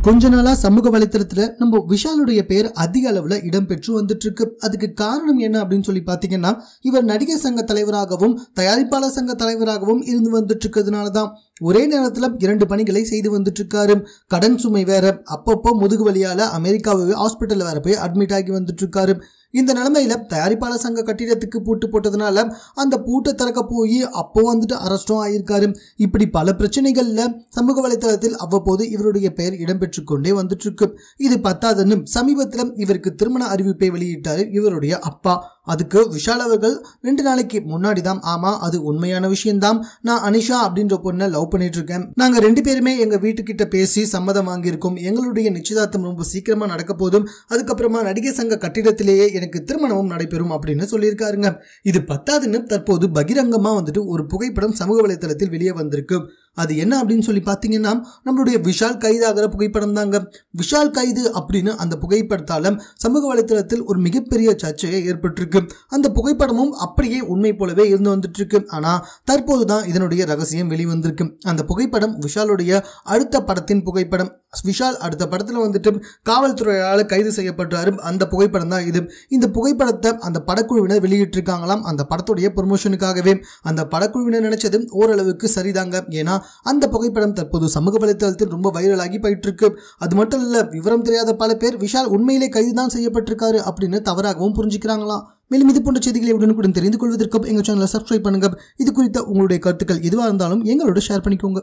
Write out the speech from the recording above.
கொஞ்ச நாளா சமூக வலைத்தளத்துல நம்ம விஷாலுடைய பேர் அதிக அளவுல இடம்பெற்று வந்துட்டு இருக்கு. அதுக்கு காரணம் என்ன அப்படின்னு சொல்லி பாத்தீங்கன்னா, இவர் நடிகர் சங்க தலைவராகவும் தயாரிப்பாளர் சங்க தலைவராகவும் இருந்து வந்துட்டு இருக்கிறதுனாலதான். ஒரே நேரத்துல 2 பணிகளை செய்து வந்துட்டு இருக்காரு. கடன் சுமை வேற, அப்பப்போ முதுகு வலியால அமெரிக்காவே ஹாஸ்பிட்டல் வேற போய் அட்மிட் ஆகி வந்துட்டு இருக்காரு. இந்த நிலைமையில தயாரிப்பாளர் சங்க கட்டிடத்துக்கு பூட்டு போட்டதுனால அந்த பூட்டை திறக்க போய் அப்போ வந்துட்டு அரெஸ்டும் ஆயிருக்காரு. இப்படி பல பிரச்சனைகள்ல சமூக வலைதளத்தில் அவ்வப்போது இவருடைய பெயர் இடம்பெற்று கொண்டே வந்துட்டு இருக்கு. இது பத்தாதுன்னு சமீபத்தில் இவருக்கு திருமண அறிவிப்பை வெளியிட்டாரு இவருடைய அப்பா. அதுக்கு விஷால் அவர்கள் 2 நாளைக்கு முன்னாடி தான், ஆமா அது உண்மையான விஷயம்தான், நான் அனிஷா அப்படின்ற பொண்ணை லவ் பண்ணிட்டு இருக்கேன், நாங்க 2 பேருமே எங்க வீட்டுக்கிட்ட பேசி சம்மதம் வாங்கியிருக்கோம், எங்களுடைய நிச்சயதார்த்தம் ரொம்ப சீக்கிரமா நடக்க போதும், அதுக்கப்புறமா நடிகர் சங்க கட்டிடத்திலேயே எனக்கு திருமணமும் நடைபெறும் அப்படின்னு சொல்லியிருக்காருங்க. இது பத்தாதுன்னு தற்போது பகிரங்கமா வந்துட்டு ஒரு புகைப்படம் சமூக வலைதளத்தில் வெளியே வந்திருக்கு. அது என்ன அப்படின்னு சொல்லி பார்த்தீங்கன்னா, நம்மளுடைய விஷால் கைதாகிற புகைப்படம் தாங்க. விஷால் கைது அப்படின்னு அந்த புகைப்படத்தால சமூக வலைதளத்தில் ஒரு மிகப்பெரிய சர்ச்சையை ஏற்பட்டிருக்கு. அந்த புகைப்படமும் அப்படியே உண்மை போலவே இருந்து வந்துட்டு இருக்கு. ஆனா தற்போதுதான் இதனுடைய ரகசியம் வெளிவந்திருக்கு. அந்த புகைப்படம் விஷாலுடைய அடுத்த படத்தின் புகைப்படம். விஷால் அடுத்த படத்துல வந்துட்டு காவல்துறையால் கைது செய்யப்பட்டாரு. அந்த புகைப்படம் தான் இது. இந்த புகைப்படத்தை அந்த படக்குழுவினர் வெளியிட்டு இருக்காங்களாம், அந்த படத்துடைய ப்ரொமோஷனுக்காகவே. அந்த படக்குழுவினர் நினைச்சது ஓரளவுக்கு சரிதாங்க. ஏன்னா அந்த புகைப்படம் தற்போது சமூக வலைதளத்தில் ரொம்ப வைரலாகி போயிட்டு இருக்கு. அது மட்டும் இல்ல, விவரம் தெரியாத பல பேர் விஷால் உண்மையிலே கைதுதான் செய்யப்பட்டிருக்காரு அப்படின்னு தவறாகவும் புரிஞ்சுக்கிறாங்களாம். மேலும் இது போன்ற செய்திகளை உடனுக்குடன் தெரிந்து கொள்வதற்கு எங்க சேனலை சப்ஸ்கிரைப் பண்ணுங்க. இது குறித்த உங்களுடைய கருத்துக்கள் எதுவாக இருந்தாலும் எங்களோட ஷேர் பண்ணிக்கோங்க.